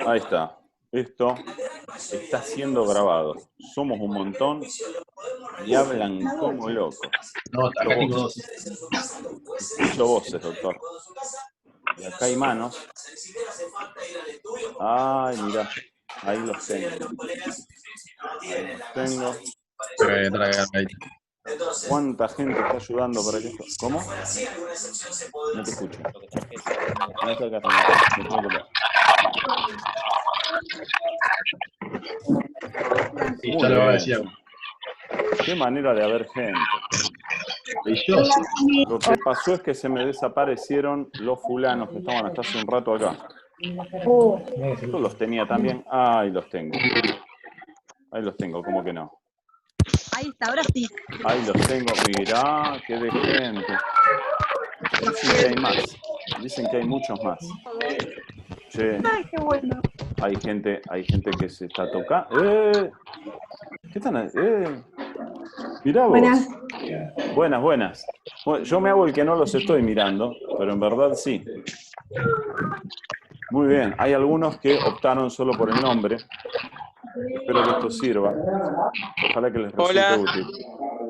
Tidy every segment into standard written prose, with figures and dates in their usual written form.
Ahí está. Esto está siendo grabado. Somos un montón y hablan como locos. No, acá tengo dos. Escucho voces, doctor. Y acá hay manos. Ay, mira. Ahí los tengo. Ahí los tengo. ¿Cuánta gente está ayudando para que esto? ¿Cómo? No te escucho. No está acá, me tengo que ver. Sí, Muy ya lo bien. decía. Qué manera de haber gente. Lo que pasó es que se me desaparecieron los fulanos que estaban hasta hace un rato acá. Yo los tenía también. Ahí los tengo. Ahí los tengo, ¿cómo que no? Ahí está, ahora sí. Ahí los tengo. Mirá, qué de gente. Dicen que hay más. Dicen que hay muchos más. Che, Ay, qué bueno. hay gente que se está tocando. ¿Qué están haciendo? Mirá vos. Buenas. Buenas, buenas. Bueno, yo me hago el que no los estoy mirando, pero en verdad sí. Muy bien. Hay algunos que optaron solo por el nombre. Espero que esto sirva. Ojalá que les resulte útil.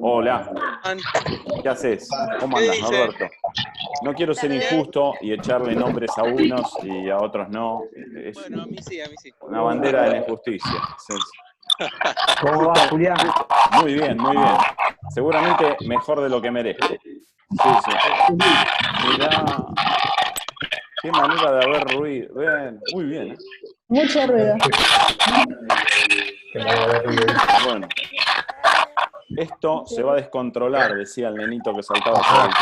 Hola. ¿Qué haces? ¿Cómo andas, Norberto? No quiero ser injusto y echarle nombres a unos y a otros no. Es bueno, a mí sí, a mí sí. una bandera de la injusticia. ¿Cómo va, Julián? Muy bien, muy bien. Seguramente mejor de lo que merezco. Sí, sí. Mirá. Qué manera de haber ruido. Ven, muy bien, ¿eh? Mucho ruido. Bueno. Esto se va a descontrolar, decía el nenito que saltaba por el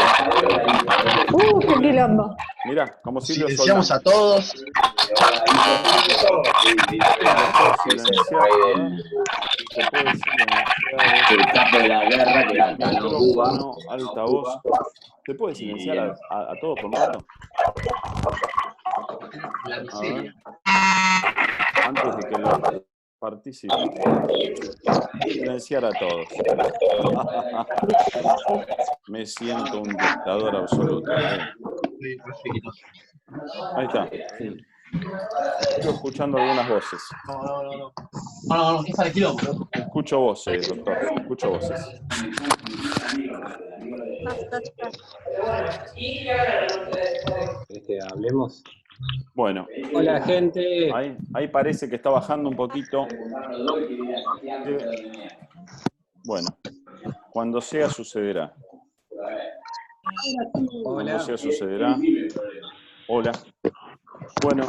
techo. ¡Qué quilombo! Mirá, como Silvio Silenciamos Soldán. a todos. Se puede silenciar. El capo de la guerra que la ganó Cuba. Micrófono, altavoz. ¿Se puede silenciar a todos por un rato? A ver. Antes de que lo participen. Silenciar a todos. Me siento un dictador absoluto. Ahí está. Estoy escuchando algunas voces. No, ¿qué sale quilombo? Escucho voces, doctor. Escucho voces. ¿Querés que hablemos? Bueno. Hola, gente. Ahí parece que está bajando un poquito. Bueno, cuando sea sucederá. Cuando sea sucederá. Hola. Bueno,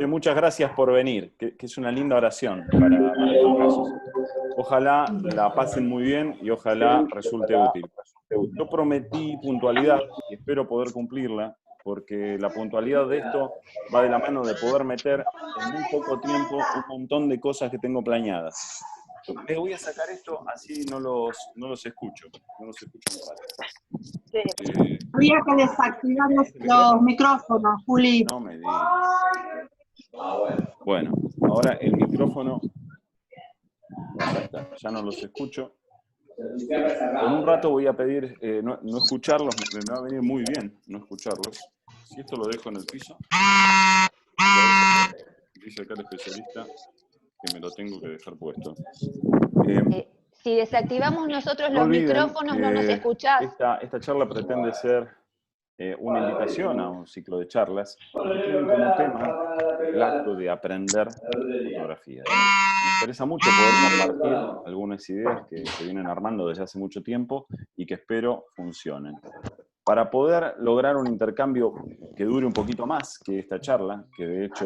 muchas gracias por venir, que es una linda oración para estos casos. Ojalá la pasen muy bien y ojalá resulte útil. Yo prometí puntualidad y espero poder cumplirla, porque la puntualidad de esto va de la mano de poder meter en muy poco tiempo un montón de cosas que tengo planeadas. Voy a sacar esto, así no los escucho. No los escucho muy mal. Había que desactivar los micrófonos, Juli. No me digas. Bueno, ahora el micrófono. Ya no los escucho. En un rato voy a pedir no escucharlos, me va a venir muy bien no escucharlos. Si esto lo dejo en el piso, dice acá el especialista que me lo tengo que dejar puesto. Si desactivamos nosotros No los olviden, micrófonos, no nos escuchás. Esta charla pretende ser una invitación a un ciclo de charlas que tienen como tema el acto de aprender fotografía. Me interesa mucho poder compartir algunas ideas que se vienen armando desde hace mucho tiempo y que espero funcionen. Para poder lograr un intercambio que dure un poquito más que esta charla, que de hecho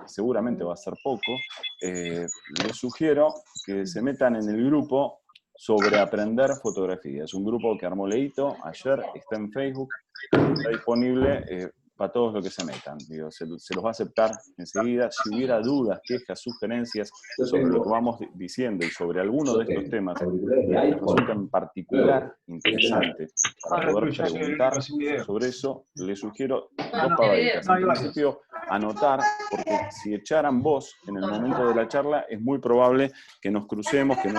seguramente va a ser poco, les sugiero que se metan en el grupo sobre aprender fotografía. Es un grupo que armó Leito ayer, está en Facebook, está disponible para todos los que se metan. Digo, se los va a aceptar enseguida. Si hubiera dudas, quejas, sugerencias sobre lo que vamos diciendo y sobre alguno de estos temas que les resulta en particular interesante para poder preguntar sobre eso, les sugiero dos pavaditas. En principio, anotar, porque si echaran voz en el momento de la charla, es muy probable que nos crucemos, que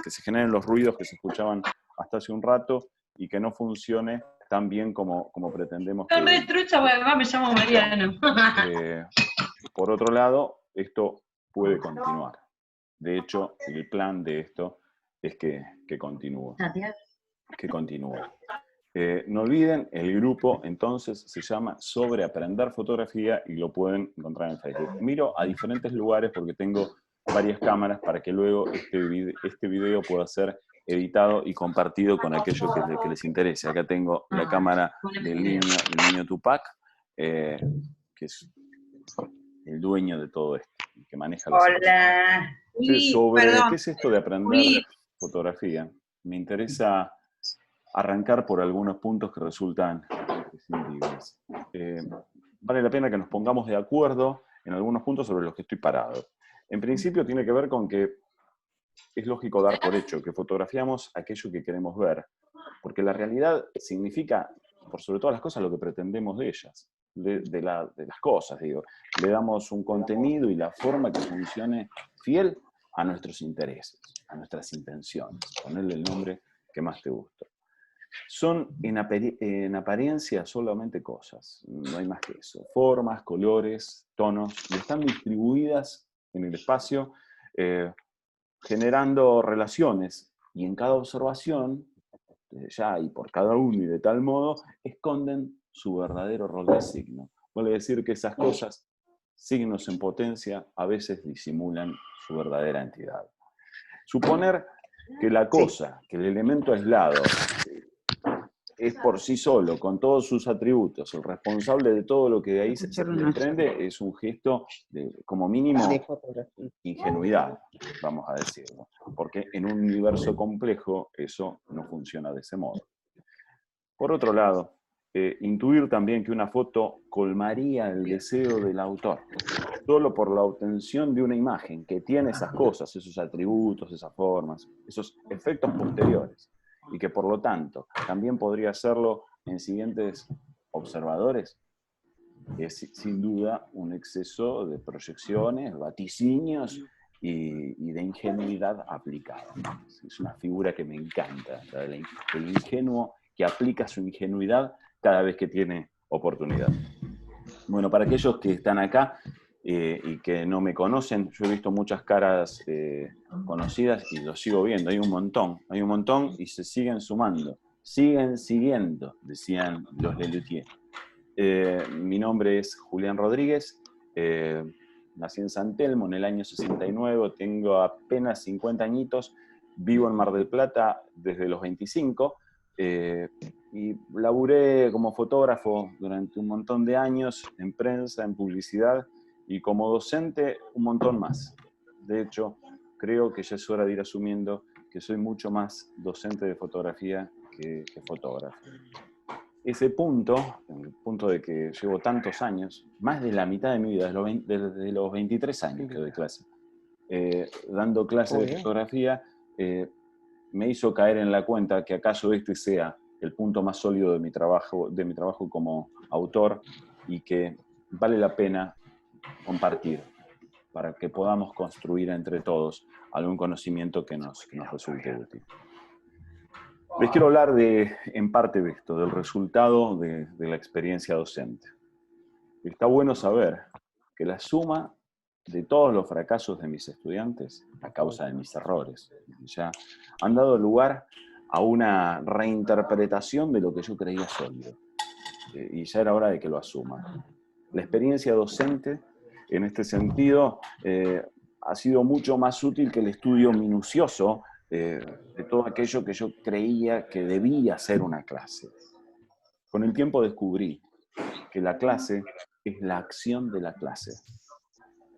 se generen los ruidos que se escuchaban hasta hace un rato y que no funcione tan bien como pretendemos Son re que... trucha, porque además me llamo Mariano. Por otro lado, esto puede continuar. De hecho, el plan de esto es que continúe. Que continúe. No olviden, el grupo entonces se llama Sobre Aprender Fotografía y lo pueden encontrar en Facebook. Miro a diferentes lugares porque tengo varias cámaras para que luego este video pueda ser editado y compartido con aquellos que les interese. Acá tengo la cámara del niño Tupac, que es el dueño de todo esto, que maneja las cosas. Hola. Sí, sobre Perdón. qué es esto de aprender fotografía. Me interesa arrancar por algunos puntos que resultan imprescindibles. Vale la pena que nos pongamos de acuerdo en algunos puntos sobre los que estoy parado. En principio tiene que ver con que es lógico dar por hecho que fotografiamos aquello que queremos ver, porque la realidad significa, por sobre todas las cosas, lo que pretendemos de ellas, de las cosas, digo. Le damos un contenido y la forma que funcione fiel a nuestros intereses, a nuestras intenciones, ponerle el nombre que más te gusta. Son en apariencia solamente cosas, no hay más que eso. Formas, colores, tonos, y están distribuidas en el espacio generando relaciones, y en cada observación, ya y por cada uno y de tal modo, esconden su verdadero rol de signo. Vale decir que esas cosas, signos en potencia, a veces disimulan su verdadera entidad. Suponer que la cosa, que el elemento aislado, es por sí solo, con todos sus atributos, el responsable de todo lo que de ahí se desprende, es un gesto de, como mínimo, ingenuidad, vamos a decirlo. Porque en un universo complejo eso no funciona de ese modo. Por otro lado, intuir también que una foto colmaría el deseo del autor, solo por la obtención de una imagen que tiene esas cosas, esos atributos, esas formas, esos efectos posteriores, y que por lo tanto también podría hacerlo en siguientes observadores, es sin duda un exceso de proyecciones, vaticinios y de ingenuidad aplicada. Es una figura que me encanta, el ingenuo que aplica su ingenuidad cada vez que tiene oportunidad. Bueno, para aquellos que están acá y que no me conocen, yo he visto muchas caras conocidas y los sigo viendo, hay un montón y se siguen sumando, siguen siguiendo, decían los Lelutier. Mi nombre es Julián Rodríguez, nací en San Telmo en el año 69, tengo apenas 50 añitos, vivo en Mar del Plata desde los 25, y laburé como fotógrafo durante un montón de años, en prensa, en publicidad, y como docente un montón más. De hecho, creo que ya es hora de ir asumiendo que soy mucho más docente de fotografía que fotógrafo. Ese punto, el punto de que llevo tantos años, más de la mitad de mi vida, desde los 23 años que doy clase, dando clases de fotografía, me hizo caer en la cuenta que acaso este sea el punto más sólido de mi trabajo como autor, y que vale la pena compartir para que podamos construir entre todos algún conocimiento que nos resulte útil. Les quiero hablar en parte de esto, del resultado de la experiencia docente. Está bueno saber que la suma de todos los fracasos de mis estudiantes, a causa de mis errores, ya han dado lugar a una reinterpretación de lo que yo creía sólido. Y ya era hora de que lo asuma. La experiencia docente, en este sentido, ha sido mucho más útil que el estudio minucioso de todo aquello que yo creía que debía ser una clase. Con el tiempo descubrí que la clase es la acción de la clase.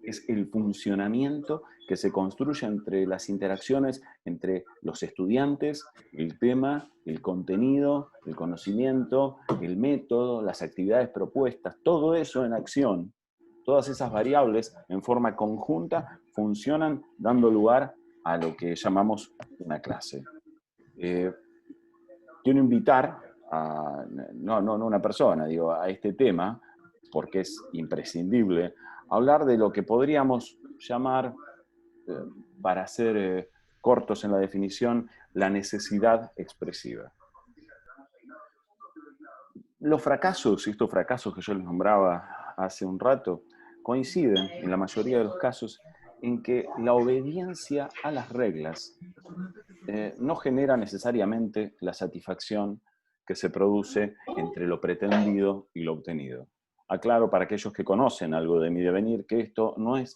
Es el funcionamiento que se construye entre las interacciones entre los estudiantes, el tema, el contenido, el conocimiento, el método, las actividades propuestas, todo eso en acción, todas esas variables en forma conjunta funcionan dando lugar a lo que llamamos una clase. Quiero invitar no una persona, digo, a este tema, porque es imprescindible, hablar de lo que podríamos llamar, para ser cortos en la definición, la necesidad expresiva. Los fracasos, estos fracasos que yo les nombraba hace un rato, coinciden en la mayoría de los casos en que la obediencia a las reglas no genera necesariamente la satisfacción que se produce entre lo pretendido y lo obtenido. Aclaro para aquellos que conocen algo de mi devenir que esto no es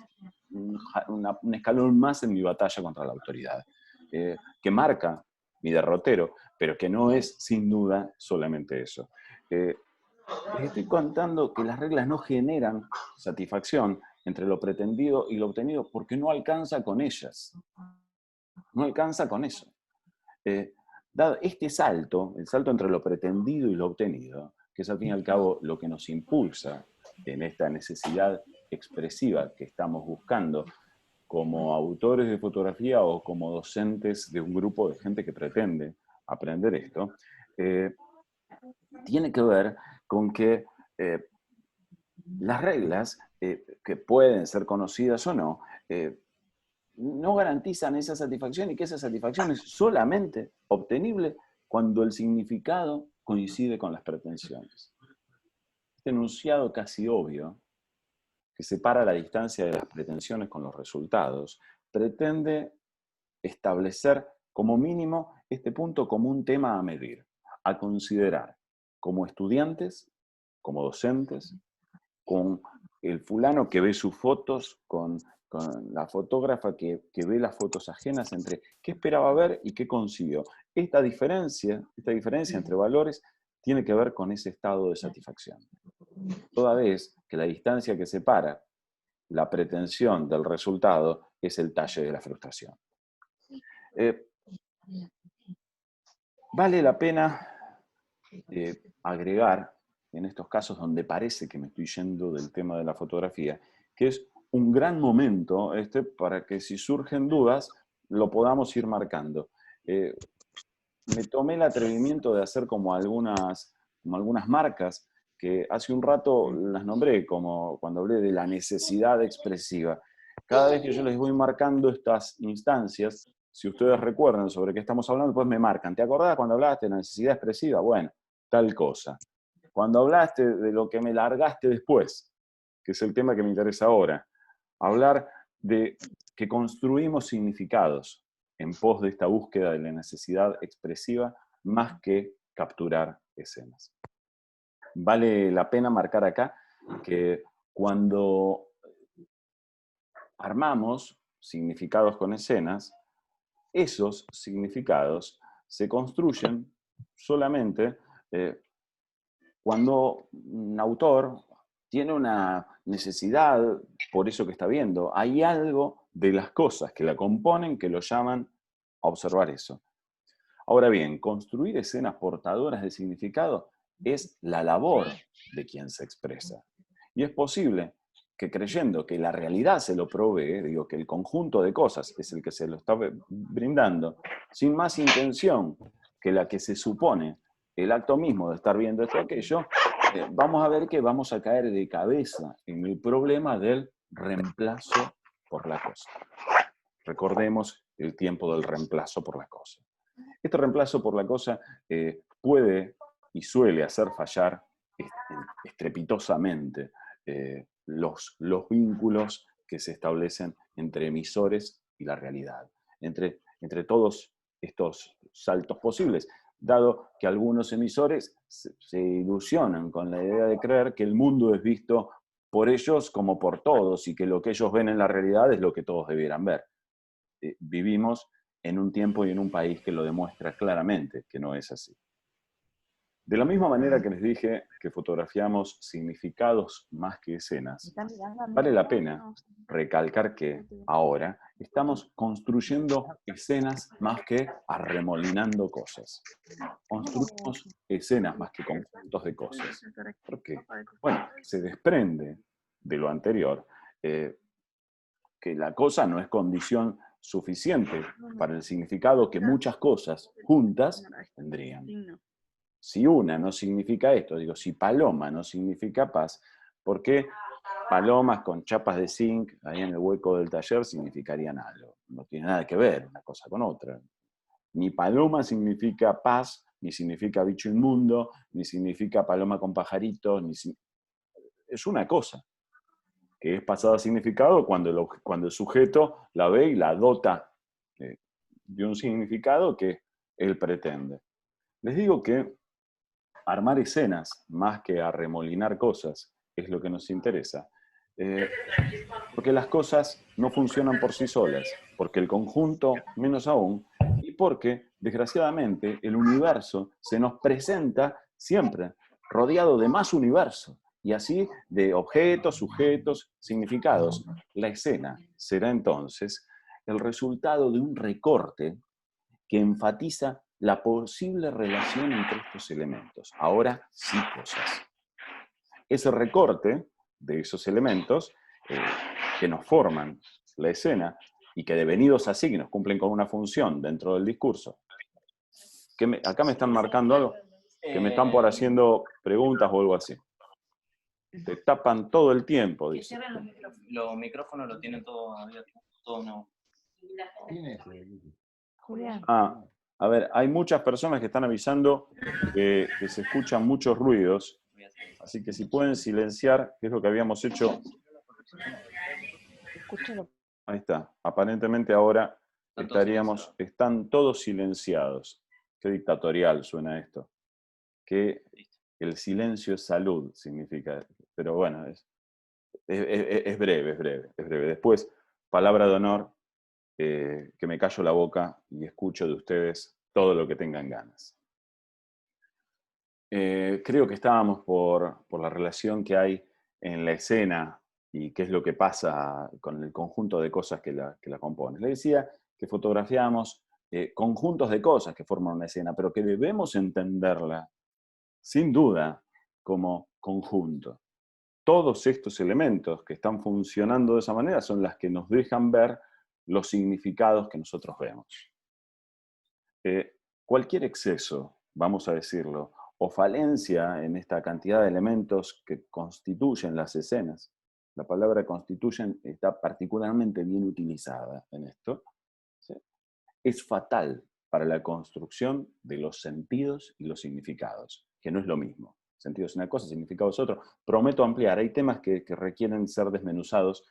un escalón más en mi batalla contra la autoridad, que marca mi derrotero, pero que no es sin duda solamente eso. Les estoy contando que las reglas no generan satisfacción entre lo pretendido y lo obtenido porque no alcanza con ellas. No alcanza con eso. Dado este salto, el salto entre lo pretendido y lo obtenido, que es al fin y al cabo lo que nos impulsa en esta necesidad expresiva que estamos buscando como autores de fotografía o como docentes de un grupo de gente que pretende aprender esto, tiene que ver con que las reglas, que pueden ser conocidas o no, no garantizan esa satisfacción y que esa satisfacción es solamente obtenible cuando el significado coincide con las pretensiones. Este enunciado casi obvio, que separa la distancia de las pretensiones con los resultados, pretende establecer como mínimo este punto como un tema a medir, a considerar como estudiantes, como docentes, con el fulano que ve sus fotos, con la fotógrafa que ve las fotos ajenas, entre qué esperaba ver y qué consiguió. Esta diferencia entre valores tiene que ver con ese estado de satisfacción. Toda vez que la distancia que separa la pretensión del resultado es el talle de la frustración. Vale la pena agregar, en estos casos donde parece que me estoy yendo del tema de la fotografía, que es un gran momento para que si surgen dudas, lo podamos ir marcando. Me tomé el atrevimiento de hacer como algunas marcas que hace un rato las nombré, como cuando hablé de la necesidad expresiva. Cada vez que yo les voy marcando estas instancias, si ustedes recuerdan sobre qué estamos hablando, pues me marcan. ¿Te acordás cuando hablaste de la necesidad expresiva? Bueno, tal cosa. Cuando hablaste de lo que me largaste después, que es el tema que me interesa ahora, hablar de que construimos significados en pos de esta búsqueda de la necesidad expresiva más que capturar escenas. Vale la pena marcar acá que cuando armamos significados con escenas, esos significados se construyen solamente cuando un autor tiene una necesidad por eso que está viendo. Hay algo de las cosas que la componen que lo llaman a observar eso. Ahora bien, construir escenas portadoras de significado es la labor de quien se expresa. Y es posible que creyendo que la realidad se lo provee, digo, que el conjunto de cosas es el que se lo está brindando, sin más intención que la que se supone el acto mismo de estar viendo esto o aquello, vamos a ver que vamos a caer de cabeza en el problema del reemplazo por la cosa. Recordemos el tiempo del reemplazo por la cosa. Este reemplazo por la cosa puede y suele hacer fallar estrepitosamente los vínculos que se establecen entre emisores y la realidad, entre todos estos saltos posibles, dado que algunos emisores se ilusionan con la idea de creer que el mundo es visto por ellos como por todos y que lo que ellos ven en la realidad es lo que todos debieran ver. Vivimos en un tiempo y en un país que lo demuestra claramente que no es así. De la misma manera que les dije que fotografiamos significados más que escenas, vale la pena recalcar que ahora estamos construyendo escenas más que arremolinando cosas. Construimos escenas más que conjuntos de cosas. ¿Por qué? Bueno, se desprende de lo anterior que la cosa no es condición suficiente para el significado que muchas cosas juntas tendrían. Si una no significa esto, digo, si paloma no significa paz, ¿por qué palomas con chapas de zinc ahí en el hueco del taller significarían algo? No tiene nada que ver una cosa con otra. Ni paloma significa paz, ni significa bicho inmundo, ni significa paloma con pajaritos, es una cosa, que es pasada a significado cuando el sujeto la ve y la dota de un significado que él pretende. Les digo que armar escenas, más que arremolinar cosas, es lo que nos interesa. Porque las cosas no funcionan por sí solas, porque el conjunto menos aún, y porque, desgraciadamente, el universo se nos presenta siempre rodeado de más universo, y así de objetos, sujetos, significados. La escena será entonces el resultado de un recorte que enfatiza la posible relación entre estos elementos. Ahora sí, cosas. Ese recorte de esos elementos que nos forman la escena y que devenidos a signos cumplen con una función dentro del discurso. Acá me están marcando algo, que me están por haciendo preguntas o algo así. Te tapan todo el tiempo, dice. Los micrófonos lo tienen todo abierto, todo no. Julián. Ah, a ver, hay muchas personas que están avisando que se escuchan muchos ruidos, así que si pueden silenciar, que es lo que habíamos hecho. Escúchalo. Ahí está. Aparentemente ahora están todos silenciados. Qué dictatorial suena esto. Que el silencio es salud, significa. Pero bueno, es breve. Después, palabra de honor, que me callo la boca y escucho de ustedes todo lo que tengan ganas. Creo que estábamos por la relación que hay en la escena y qué es lo que pasa con el conjunto de cosas que la componen. Le decía que fotografiamos conjuntos de cosas que forman una escena, pero que debemos entenderla, sin duda, como conjunto. Todos estos elementos que están funcionando de esa manera son las que nos dejan ver los significados que nosotros vemos. Cualquier exceso, vamos a decirlo, o falencia en esta cantidad de elementos que constituyen las escenas, la palabra constituyen está particularmente bien utilizada en esto, ¿sí? Es fatal para la construcción de los sentidos y los significados, que no es lo mismo. Sentido es una cosa, significado es otro. Prometo ampliar, hay temas que requieren ser desmenuzados,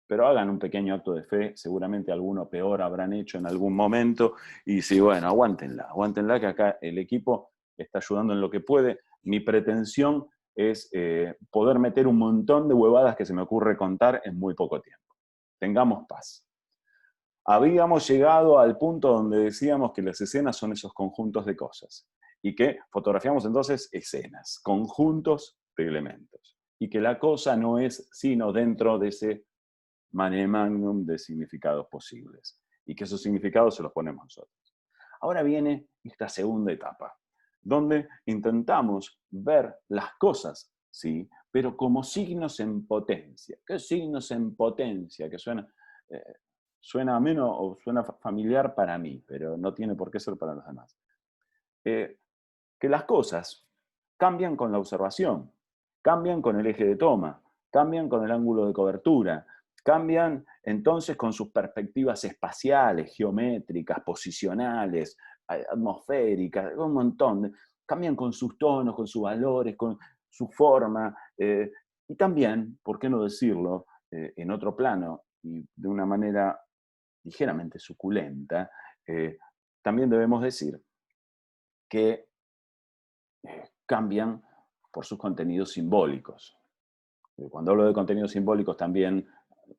pero hagan un pequeño acto de fe, seguramente alguno peor habrán hecho en algún momento, y sí, bueno, aguántenla, que acá el equipo está ayudando en lo que puede. Mi pretensión es poder meter un montón de huevadas que se me ocurre contar en muy poco tiempo. Tengamos paz. Habíamos llegado al punto donde decíamos que las escenas son esos conjuntos de cosas, y que fotografiamos entonces escenas, conjuntos de elementos, y que la cosa no es sino dentro de ese mare magnum de significados posibles, y que esos significados se los ponemos nosotros. Ahora viene esta segunda etapa, donde intentamos ver las cosas, sí, pero como signos en potencia. ¿Qué signos en potencia? Que suena ameno o suena familiar para mí, pero no tiene por qué ser para los demás. Que las cosas cambian con la observación, cambian con el eje de toma, cambian con el ángulo de cobertura, cambian entonces con sus perspectivas espaciales, geométricas, posicionales, atmosféricas, un montón. Cambian con sus tonos, con sus valores, con su forma, y también, ¿por qué no decirlo, en otro plano y de una manera ligeramente suculenta, también debemos decir que cambian por sus contenidos simbólicos. Cuando hablo de contenidos simbólicos también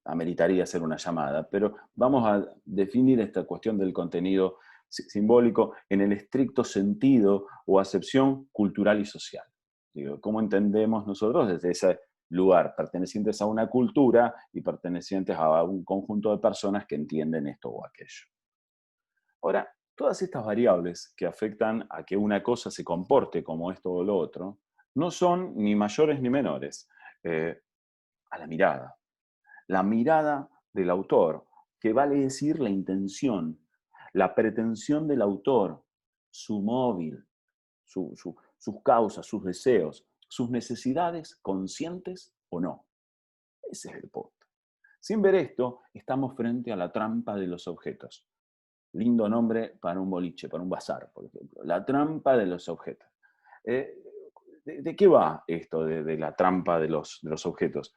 ameritaría hacer una llamada, pero vamos a definir esta cuestión del contenido simbólico en el estricto sentido o acepción cultural y social. Digo, ¿cómo entendemos nosotros desde ese lugar, pertenecientes a una cultura y pertenecientes a un conjunto de personas que entienden esto o aquello? Ahora, todas estas variables que afectan a que una cosa se comporte como esto o lo otro, no son ni mayores ni menores a la mirada. La mirada del autor, que vale decir la intención, la pretensión del autor, su móvil, sus causas, sus deseos, sus necesidades conscientes o no. Ese es el punto. Sin ver esto, estamos frente a la trampa de los objetos. Lindo nombre para un boliche, para un bazar, por ejemplo. La trampa de los objetos. ¿De qué va esto de la trampa de los objetos?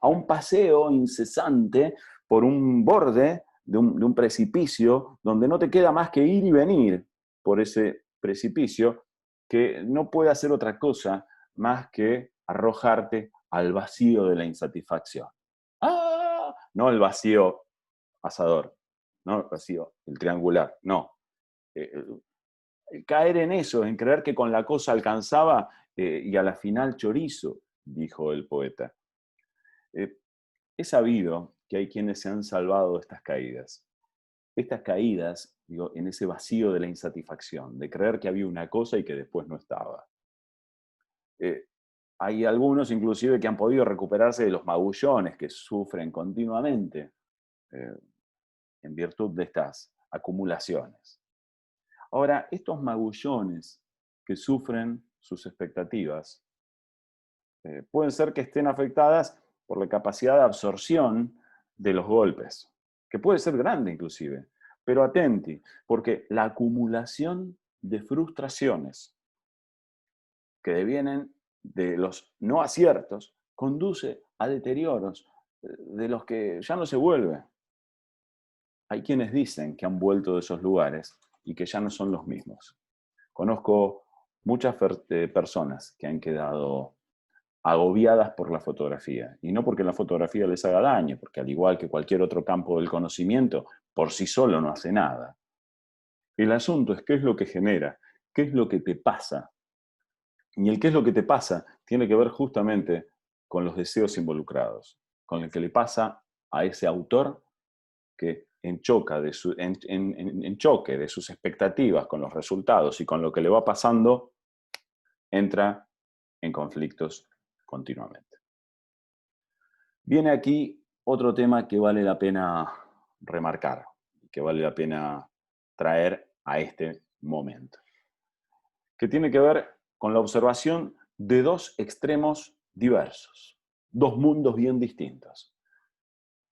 A un paseo incesante por un borde de un precipicio donde no te queda más que ir y venir por ese precipicio, que no puede hacer otra cosa más que arrojarte al vacío de la insatisfacción. ¡Ah! No el vacío asador, no el vacío, el triangular, no. Caer en eso, en creer que con la cosa alcanzaba y a la final chorizo, dijo el poeta. He sabido que hay quienes se han salvado de estas caídas. Estas caídas, digo, en ese vacío de la insatisfacción, de creer que había una cosa y que después no estaba. Hay algunos inclusive que han podido recuperarse de los magullones que sufren continuamente en virtud de estas acumulaciones. Ahora, estos magullones que sufren sus expectativas pueden ser que estén afectadas por la capacidad de absorción de los golpes, que puede ser grande inclusive, pero atenti, porque la acumulación de frustraciones que devienen de los no aciertos conduce a deterioros de los que ya no se vuelve. Hay quienes dicen que han vuelto de esos lugares y que ya no son los mismos. Conozco muchas personas que han quedado agobiadas por la fotografía, y no porque la fotografía les haga daño, porque al igual que cualquier otro campo del conocimiento, por sí solo no hace nada. El asunto es qué es lo que genera, qué es lo que te pasa. Y el qué es lo que te pasa tiene que ver justamente con los deseos involucrados, con el que le pasa a ese autor que en choque de sus expectativas con los resultados y con lo que le va pasando, entra en conflictos continuamente. Viene aquí otro tema que vale la pena remarcar, que vale la pena traer a este momento, que tiene que ver con la observación de dos extremos diversos, dos mundos bien distintos.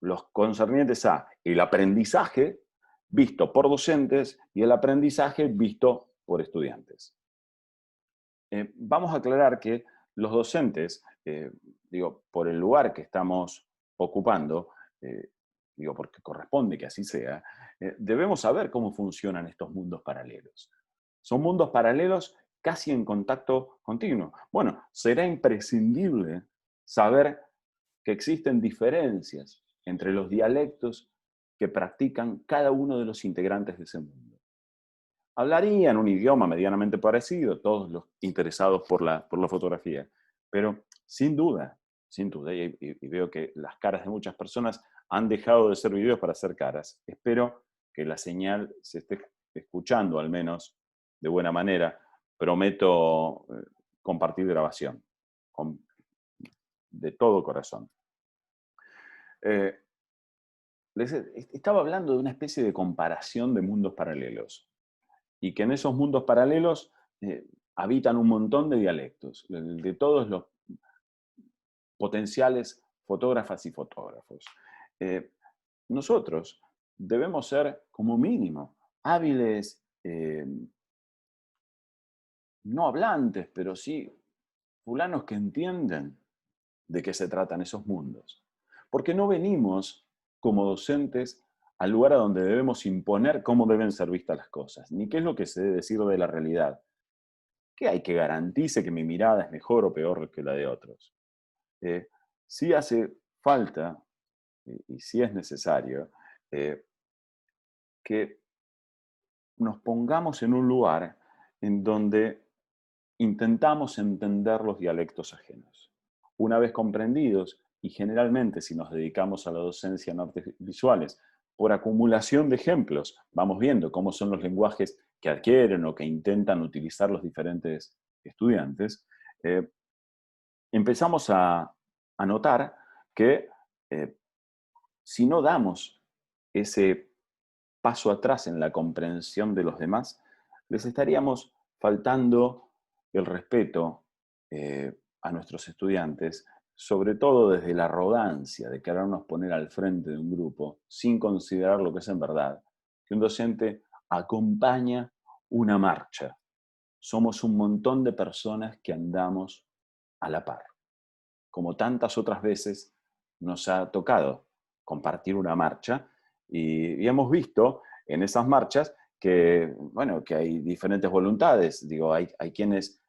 Los concernientes a el aprendizaje visto por docentes y el aprendizaje visto por estudiantes. Vamos a aclarar que los docentes, por el lugar que estamos ocupando, porque corresponde que así sea, debemos saber cómo funcionan estos mundos paralelos. Son mundos paralelos casi en contacto continuo. Bueno, será imprescindible saber que existen diferencias entre los dialectos que practican cada uno de los integrantes de ese mundo. Hablarían un idioma medianamente parecido, todos los interesados por la fotografía, pero sin duda, y veo que las caras de muchas personas han dejado de ser videos para ser caras. Espero que la señal se esté escuchando al menos de buena manera. Prometo compartir grabación de todo corazón. Les estaba hablando de una especie de comparación de mundos paralelos, y que en esos mundos paralelos habitan un montón de dialectos, de todos los potenciales fotógrafas y fotógrafos. Nosotros debemos ser, como mínimo, hábiles, no hablantes, pero sí fulanos que entienden de qué se tratan esos mundos. Porque no venimos como docentes al lugar a donde debemos imponer cómo deben ser vistas las cosas, ni qué es lo que se debe decir de la realidad. ¿Qué hay que garantice que mi mirada es mejor o peor que la de otros? Sí hace falta, y sí es necesario, que nos pongamos en un lugar en donde intentamos entender los dialectos ajenos. Una vez comprendidos, y generalmente si nos dedicamos a la docencia en artes visuales, por acumulación de ejemplos, vamos viendo cómo son los lenguajes que adquieren o que intentan utilizar los diferentes estudiantes, empezamos a notar que si no damos ese paso atrás en la comprensión de los demás, les estaríamos faltando el respeto a nuestros estudiantes, sobre todo desde la arrogancia de querernos poner al frente de un grupo sin considerar lo que es en verdad que un docente acompaña una marcha. Somos un montón de personas que andamos a la par. Como tantas otras veces nos ha tocado compartir una marcha y hemos visto en esas marchas que, bueno, que hay diferentes voluntades. Digo, hay quienes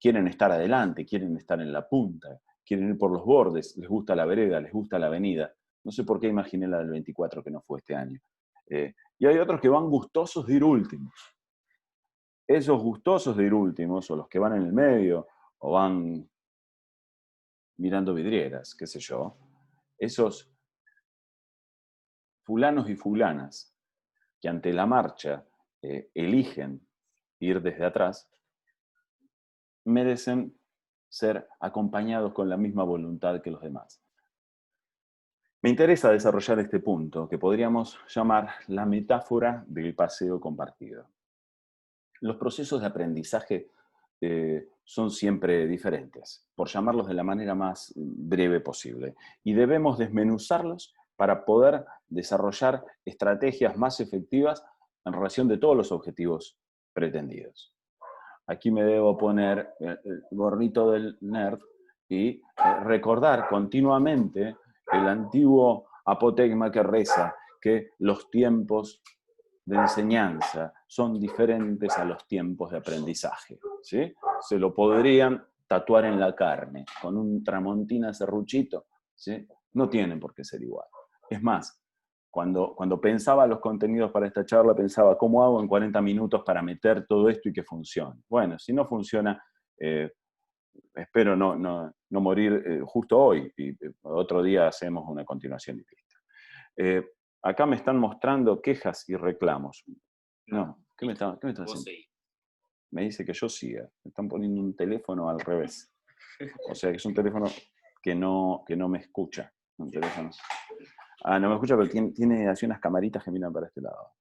quieren estar adelante, quieren estar en la punta, quieren ir por los bordes, les gusta la vereda, les gusta la avenida. No sé por qué imaginé la del 24 que no fue este año. Y hay otros que van gustosos de ir últimos. Esos gustosos de ir últimos, o los que van en el medio, o van mirando vidrieras, qué sé yo, esos fulanos y fulanas que ante la marcha eligen ir desde atrás, merecen ser acompañados con la misma voluntad que los demás. Me interesa desarrollar este punto, que podríamos llamar la metáfora del paseo compartido. Los procesos de aprendizaje son siempre diferentes, por llamarlos de la manera más breve posible, y debemos desmenuzarlos para poder desarrollar estrategias más efectivas en relación de todos los objetivos pretendidos. Aquí me debo poner el gorrito del nerd y recordar continuamente el antiguo apotegma que reza que los tiempos de enseñanza son diferentes a los tiempos de aprendizaje, ¿sí? Se lo podrían tatuar en la carne, con un tramontina serruchito, ¿sí? No tienen por qué ser igual. Es más, cuando pensaba los contenidos para esta charla, pensaba, ¿cómo hago en 40 minutos para meter todo esto y que funcione? Bueno, si no funciona, espero no morir justo hoy, y otro día hacemos una continuación y listo. Acá me están mostrando quejas y reclamos. No, ¿qué me está haciendo? Me dice que yo siga. Me están poniendo un teléfono al revés. O sea, que es un teléfono que no me escucha. Un teléfono. No me escucha, pero tiene así unas camaritas que miran para este lado.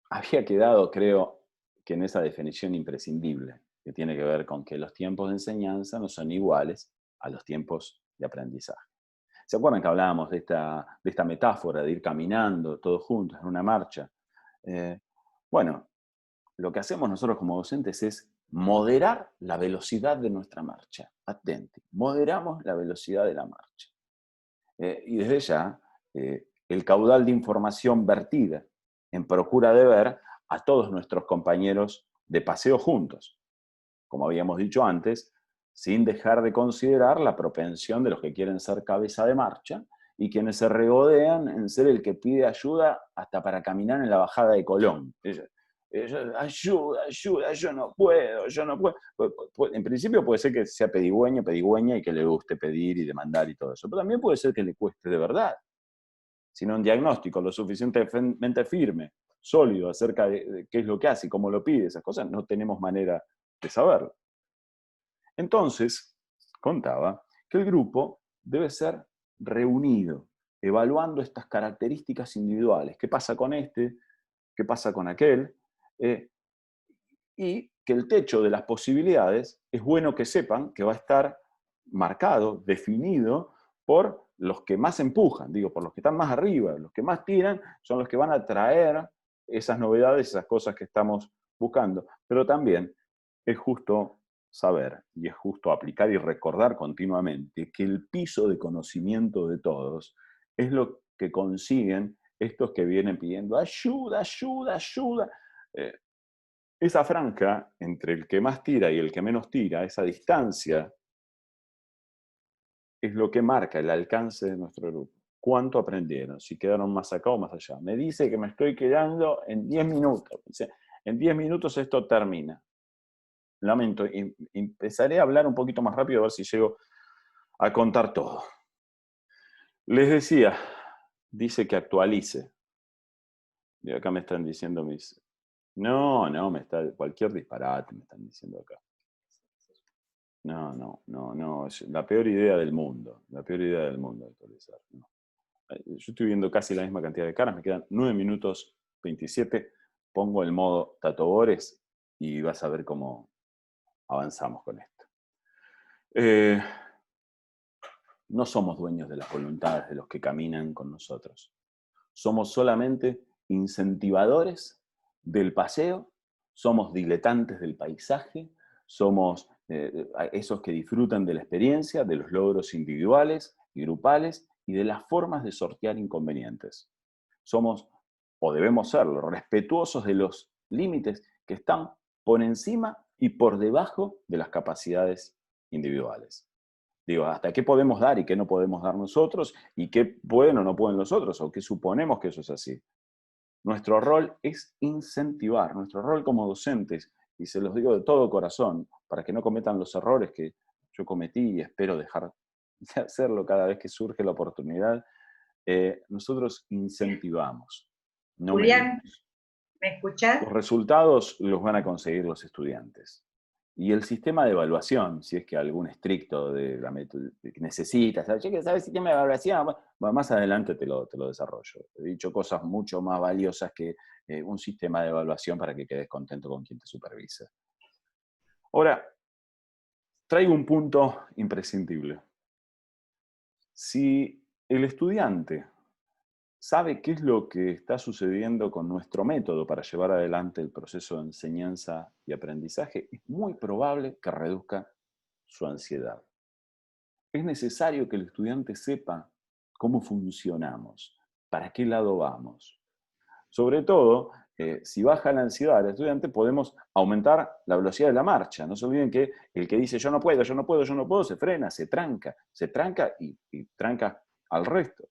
Había quedado, creo, que en esa definición imprescindible, que tiene que ver con que los tiempos de enseñanza no son iguales a los tiempos de aprendizaje. ¿Se acuerdan que hablábamos de esta metáfora de ir caminando todos juntos en una marcha? Bueno, lo que hacemos nosotros como docentes es moderar la velocidad de nuestra marcha. Atenti, moderamos la velocidad de la marcha. Y desde ya, el caudal de información vertida en procura de ver a todos nuestros compañeros de paseo juntos. Como habíamos dicho antes, sin dejar de considerar la propensión de los que quieren ser cabeza de marcha y quienes se regodean en ser el que pide ayuda hasta para caminar en la bajada de Colón. Ayuda, yo no puedo. En principio puede ser que sea pedigüeña y que le guste pedir y demandar y todo eso, pero también puede ser que le cueste de verdad. Sino un diagnóstico lo suficientemente firme, sólido, acerca de qué es lo que hace y cómo lo pide, esas cosas, no tenemos manera de saberlo. Entonces, contaba que el grupo debe ser reunido, evaluando estas características individuales. ¿Qué pasa con este? ¿Qué pasa con aquel? Y que el techo de las posibilidades es bueno que sepan que va a estar marcado, definido por los que más empujan, digo, por los que están más arriba, los que más tiran son los que van a traer esas novedades, esas cosas que estamos buscando. Pero también es justo saber y es justo aplicar y recordar continuamente que el piso de conocimiento de todos es lo que consiguen estos que vienen pidiendo ayuda, ayuda, ayuda. Esa franja entre el que más tira y el que menos tira, esa distancia, es lo que marca el alcance de nuestro grupo. ¿Cuánto aprendieron? Si quedaron más acá o más allá. Me dice que me estoy quedando en 10 minutos. Dice, en 10 minutos esto termina. Lamento, empezaré a hablar un poquito más rápido a ver si llego a contar todo. Les decía, dice que actualice. Y acá me están diciendo mis... No, cualquier disparate me están diciendo acá. No, es la peor idea del mundo. La peor idea del mundo actualizar. No. Yo estoy viendo casi la misma cantidad de caras, me quedan 9 minutos 27. Pongo el modo Tatobores y vas a ver cómo avanzamos con esto. No somos dueños de las voluntades de los que caminan con nosotros. somos solamente incentivadores del paseo, somos diletantes del paisaje, somos esos que disfrutan de la experiencia, de los logros individuales y grupales y de las formas de sortear inconvenientes. Somos, o debemos serlo, respetuosos de los límites que están por encima y por debajo de las capacidades individuales. Digo, hasta qué podemos dar y qué no podemos dar nosotros, y qué pueden o no pueden los otros, o qué suponemos que eso es así. Nuestro rol es incentivar, nuestro rol como docentes, y se los digo de todo corazón, para que no cometan los errores que yo cometí y espero dejar de hacerlo cada vez que surge la oportunidad, nosotros incentivamos, no Julián, medimos. ¿me escuchás? Los resultados los van a conseguir los estudiantes. Y el sistema de evaluación, si es que algún estricto de la necesita, ¿sabes el sistema de evaluación? Bueno, más adelante te lo desarrollo. He dicho cosas mucho más valiosas que un sistema de evaluación para que quedes contento con quien te supervisa. Ahora, traigo un punto imprescindible. Si el estudiante sabe qué es lo que está sucediendo con nuestro método para llevar adelante el proceso de enseñanza y aprendizaje, es muy probable que reduzca su ansiedad. Es necesario que el estudiante sepa cómo funcionamos, para qué lado vamos. Sobre todo, si baja la ansiedad del estudiante, podemos aumentar la velocidad de la marcha. No se olviden que el que dice yo no puedo, yo no puedo, yo no puedo, se frena, se tranca y tranca al resto.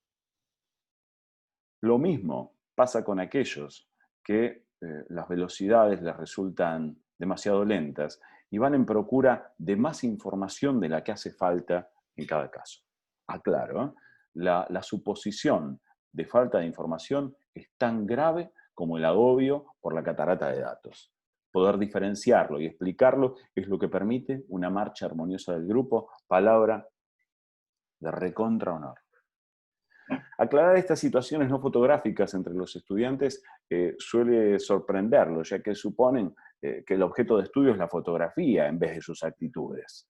Lo mismo pasa con aquellos que las velocidades les resultan demasiado lentas y van en procura de más información de la que hace falta en cada caso. Aclaro, la suposición de falta de información es tan grave como el agobio por la catarata de datos. Poder diferenciarlo y explicarlo es lo que permite una marcha armoniosa del grupo, palabra de recontra honor. Aclarar estas situaciones no fotográficas entre los estudiantes suele sorprenderlos, ya que suponen que el objeto de estudio es la fotografía en vez de sus actitudes.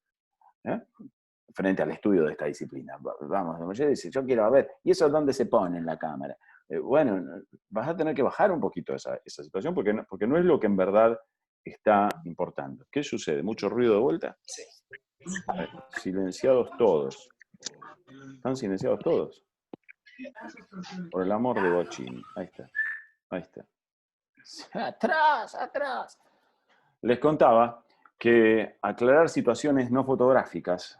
Frente al estudio de esta disciplina. Vamos, yo dice, yo quiero ver, ¿y eso dónde se pone en la cámara? Bueno, vas a tener que bajar un poquito esa situación porque no es lo que en verdad está importando. ¿Qué sucede? ¿Mucho ruido de vuelta? Sí. Silenciados todos. ¿Están silenciados todos? Por el amor de Bochini. Ahí está. Ahí está. ¡Atrás! ¡Atrás! Les contaba que aclarar situaciones no fotográficas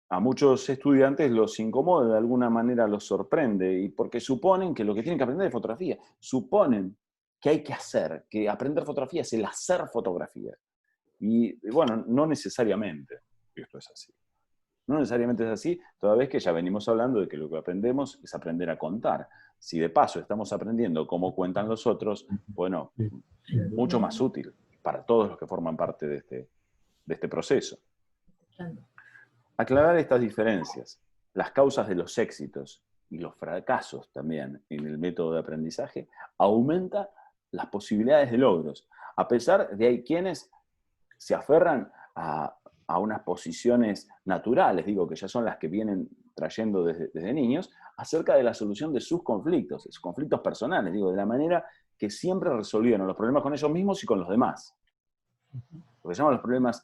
a muchos estudiantes los incomoda, de alguna manera los sorprende, y porque suponen que lo que tienen que aprender es fotografía. Suponen que hay que hacer, que aprender fotografía es el hacer fotografía. Y bueno, no necesariamente esto es así. No necesariamente es así, toda vez que ya venimos hablando de que lo que aprendemos es aprender a contar. Si de paso estamos aprendiendo cómo cuentan los otros, bueno, mucho más útil para todos los que forman parte de este proceso. Aclarar estas diferencias, las causas de los éxitos y los fracasos también en el método de aprendizaje, aumenta las posibilidades de logros, a pesar de hay quienes se aferran a unas posiciones naturales, digo, que ya son las que vienen trayendo desde niños, acerca de la solución de sus conflictos personales, digo, de la manera que siempre resolvieron los problemas con ellos mismos y con los demás. Lo que se llaman los problemas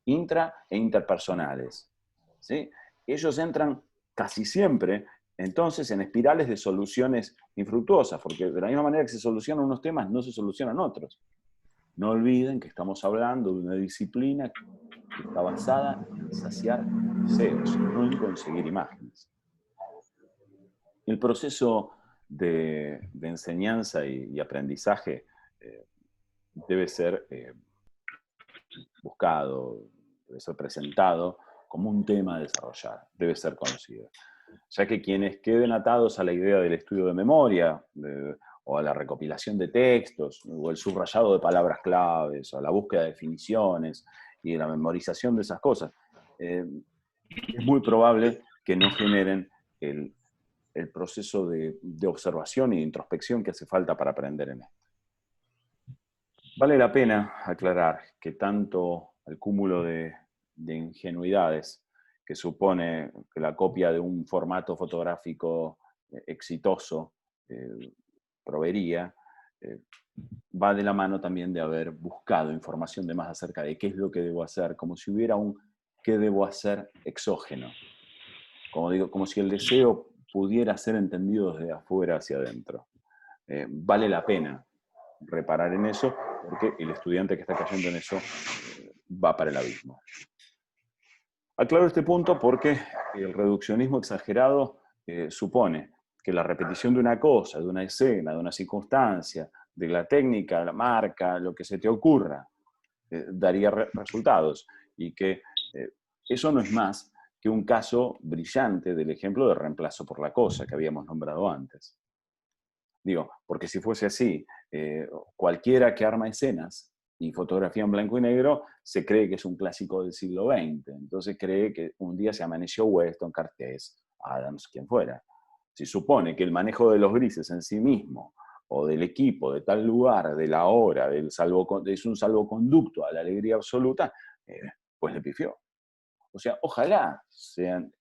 intra e interpersonales. ¿Sí? Ellos entran casi siempre, entonces, en espirales de soluciones infructuosas, porque de la misma manera que se solucionan unos temas, no se solucionan otros. No olviden que estamos hablando de una disciplina que está basada en saciar deseos, no en conseguir imágenes. El proceso de enseñanza y aprendizaje debe ser buscado, debe ser presentado como un tema a desarrollar, debe ser conocido. Ya que quienes queden atados a la idea del estudio de memoria, o a la recopilación de textos, o el subrayado de palabras claves, o a la búsqueda de definiciones, y la memorización de esas cosas, es muy probable que no generen el proceso de observación y de introspección que hace falta para aprender en esto. Vale la pena aclarar que tanto el cúmulo de ingenuidades que supone que la copia de un formato fotográfico exitoso proveería, va de la mano también de haber buscado información de más acerca de qué es lo que debo hacer, como si hubiera un qué debo hacer exógeno. Como digo, como si el deseo pudiera ser entendido desde afuera hacia adentro. Vale la pena reparar en eso, porque el estudiante que está cayendo en eso va para el abismo. Aclaro este punto porque el reduccionismo exagerado supone que la repetición de una cosa, de una escena, de una circunstancia, de la técnica, la marca, lo que se te ocurra, daría resultados, y que eso no es más que un caso brillante del ejemplo de reemplazo por la cosa que habíamos nombrado antes. Digo, porque si fuese así, cualquiera que arma escenas y fotografía en blanco y negro se cree que es un clásico del siglo XX. Entonces cree que un día se amaneció Weston, Cartés, Adams, quien fuera. Si supone que el manejo de los grises en sí mismo, o del equipo, de tal lugar, de la hora, es un salvoconducto a la alegría absoluta, pues le pifió. O sea, ojalá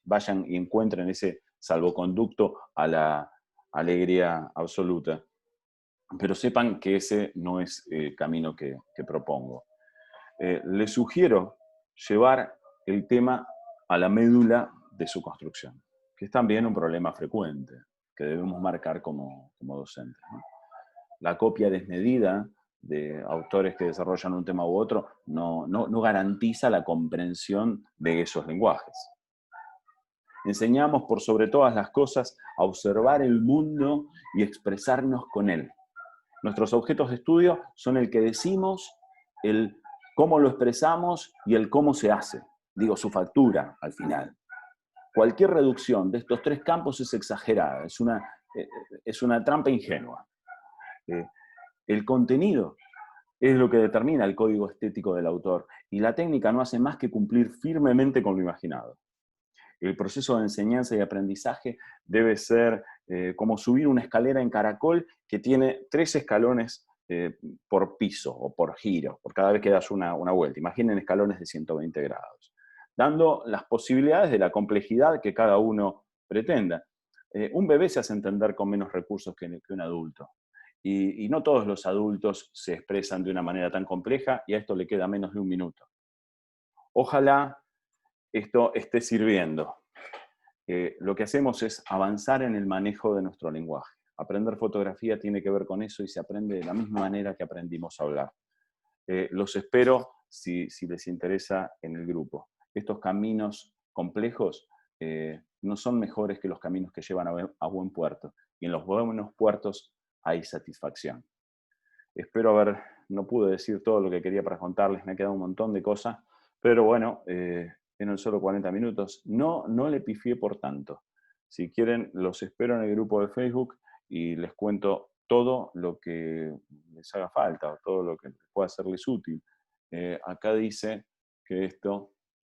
vayan y encuentren ese salvoconducto a la alegría absoluta. Pero sepan que ese no es el camino que propongo. Les sugiero llevar el tema a la médula de su construcción, que es también un problema frecuente que debemos marcar como docentes, ¿no? La copia desmedida de autores que desarrollan un tema u otro no garantiza la comprensión de esos lenguajes. Enseñamos por sobre todas las cosas a observar el mundo y expresarnos con él. Nuestros objetos de estudio son el que decimos, el cómo lo expresamos y el cómo se hace. Digo, su factura al final. Cualquier reducción de estos tres campos es exagerada, es una trampa ingenua. El contenido es lo que determina el código estético del autor, y la técnica no hace más que cumplir firmemente con lo imaginado. El proceso de enseñanza y aprendizaje debe ser como subir una escalera en caracol que tiene 3 escalones por piso o por giro, por cada vez que das una vuelta. Imaginen escalones de 120 grados, dando las posibilidades de la complejidad que cada uno pretenda. Un bebé se hace entender con menos recursos que un adulto. Y no todos los adultos se expresan de una manera tan compleja, y a esto le queda menos de 1 minuto. Ojalá esto esté sirviendo. Lo que hacemos es avanzar en el manejo de nuestro lenguaje. Aprender fotografía tiene que ver con eso, y se aprende de la misma manera que aprendimos a hablar. Los espero si les interesa en el grupo. Estos caminos complejos no son mejores que los caminos que llevan a buen puerto. Y en los buenos puertos hay satisfacción. No pude decir todo lo que quería para contarles, me ha quedado un montón de cosas, pero bueno, en solo 40 minutos. No le pifié por tanto. Si quieren, los espero en el grupo de Facebook y les cuento todo lo que les haga falta, o todo lo que pueda serles útil. Acá dice que esto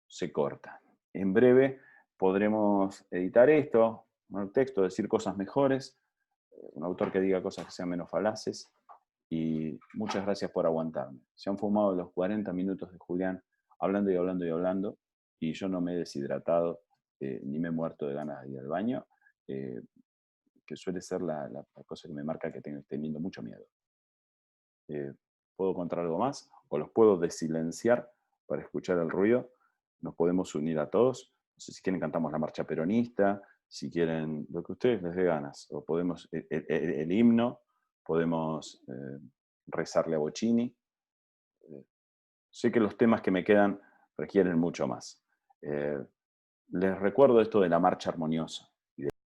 se corta. En breve podremos editar esto, el texto, decir cosas mejores, un autor que diga cosas que sean menos falaces, y muchas gracias por aguantarme. Se han fumado los 40 minutos de Julián hablando y hablando y hablando, y yo no me he deshidratado ni me he muerto de ganas de ir al baño, que suele ser la cosa que me marca que estoy teniendo mucho miedo. ¿Puedo contar algo más? ¿O los puedo desilenciar para escuchar el ruido? Nos podemos unir a todos. No sé si quieren cantamos la marcha peronista, si quieren lo que ustedes les dé ganas. O podemos el himno, podemos rezarle a Bocchini. Sé que los temas que me quedan requieren mucho más. Les recuerdo esto de la marcha armoniosa.